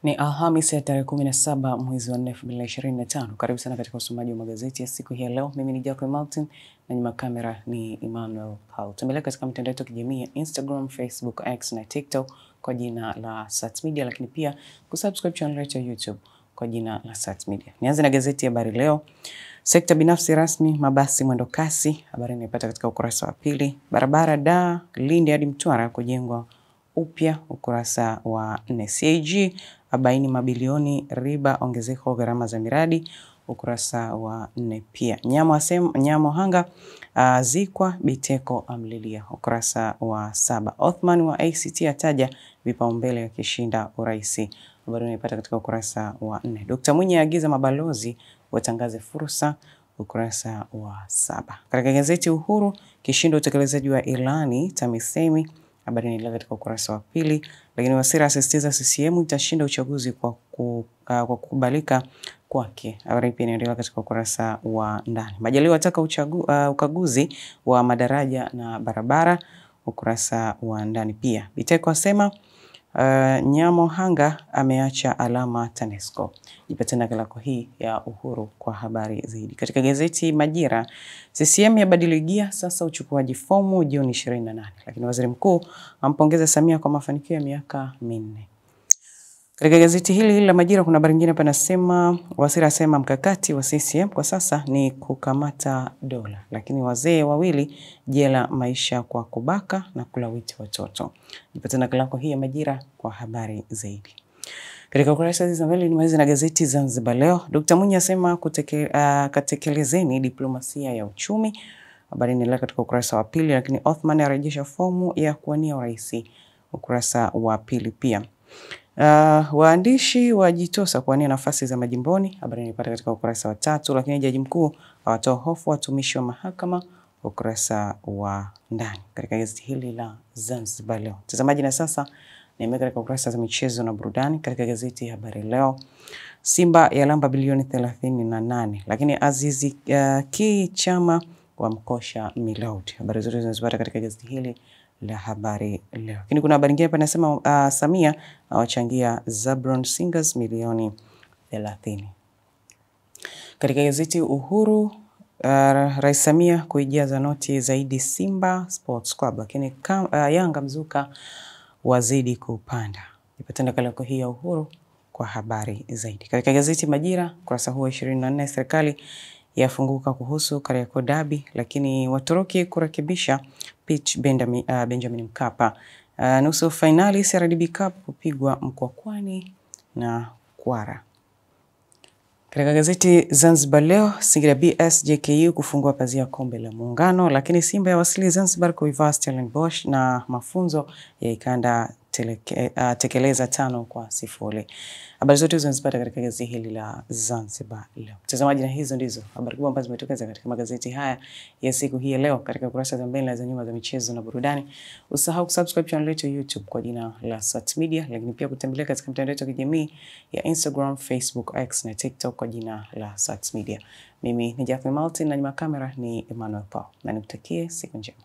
Ni Alhamisi ya tarehe 17 mwezi wa 4 2025. Karibu sana katika usomaji wa magazeti ya siku hii ya leo. Mimi ni Jacqueline Martin na nyuma kamera ni Emmanuel Paul. Tumeleka katika mitandao yetu ya kijamii ya Instagram, Facebook, X na TikTok kwa jina la Sats Media, lakini pia kusubscribe channel yetu ya YouTube kwa jina la Sats Media. Nianze na gazeti ya Habari Leo. Sekta binafsi rasmi mabasi mwendo kasi, habari inaipata katika ukurasa wa pili. Barabara Dar Lindi hadi Mtwara kujengwa upya, ukurasa wa 4. CAG abaini mabilioni riba ongezeko gharama za miradi, ukurasa wa 4 pia. Nyamo Hanga zikwa Biteko amlilia, ukurasa wa 7. Othman wa ACT ataja vipaumbele yakishinda uraisi, habari unaipata katika ukurasa wa 4. Dr. Mwinyi agiza mabalozi watangaze fursa, ukurasa wa 7. Katika gazeti Uhuru, kishindo utekelezaji wa ilani TAMISEMI, habari inaendelea katika ukurasa wa pili. Lakini Wasira asisitiza CCM itashinda uchaguzi kwa kukubalika kwake, habari pia inaendelea katika ukurasa wa ndani. Majaliwa ataka ukaguzi wa madaraja na barabara, ukurasa wa ndani pia. Biteko asema Nyamo Hanga ameacha alama TANESCO. Jipate nakala yako hii ya Uhuru kwa habari zaidi. Katika gazeti Majira, CCM yabadili gia sasa uchukuaji fomu Juni 28. Lakini waziri mkuu ampongeza Samia kwa mafanikio ya miaka 4. Katika gazeti hili la Majira kuna habari nyingine hapa nasema Wasira asema mkakati wa CCM kwa sasa ni kukamata dola, lakini wazee wawili jela maisha kwa kubaka na kulawiti watoto. Jipata nakala yako hii ya Majira kwa habari zaidi. Katika ukurasa za mbele nimaliza na gazeti Zanzibar Leo. Dr. Mwinyi asema katekelezeni diplomasia ya uchumi, habari inaendelea katika ukurasa wa pili. Lakini Othman arejesha fomu ya kuwania urais, ukurasa wa pili pia. Waandishi wajitosa kuwania nafasi za majimboni, habari inaipata katika ukurasa wa 3. Lakini jaji mkuu awatoa hofu watumishi wa mahakama, ukurasa wa ndani katika gazeti hili la Zanzibar Leo. Mtazamaji, na sasa nimeweka katika ukurasa za michezo na burudani. Katika gazeti ya Habari Leo, Simba ya lamba bilioni 38, lakini Azizi Ki Chama wa mkosha Miloud. Habari zote zinazopata katika gazeti hili la Habari Leo. Lakini kuna habari nyingine hapa inasema Samia awachangia Zabron Singers milioni 30. Katika gazeti Uhuru, Rais Samia kuijaza noti zaidi Simba Sports Club, lakini Yanga mzuka wazidi kupanda. Nipata nakala yako hii ya Uhuru kwa habari zaidi. Katika gazeti Majira, kurasa huu 24, serikali yafunguka kuhusu Kariakoo Derby, lakini Watoroki kurekebisha pitch Benjamin Mkapa. Nusu finali CRDB Cup kupigwa Mkwakwani na Kwara. Katika gazeti Zanzibar Leo, Singida BS JKU kufungua pazia kombe la Muungano, lakini Simba ya wasili Zanzibar kuivaa Stellenbosch na mafunzo ya ikanda tekeleza 5-0. Habari zote zinazipata katika gazeti hili la Zanzibar Leo. Mtazamaji, na hizo ndizo habari kubwa ambazo zimetokeza katika magazeti haya ya siku hii ya leo katika kurasa za mbele na za nyuma za michezo na burudani. Usahau kusubscribe channel yetu ya YouTube kwa jina la Sats Media, lakini pia kutembelea katika mitandao yetu ya kijamii ya Instagram, Facebook, X na TikTok kwa jina la Sats Media. Mimi ni Jacqueline Martin na nyuma kamera ni Emmanuel Paul. Na nikutakie siku njema.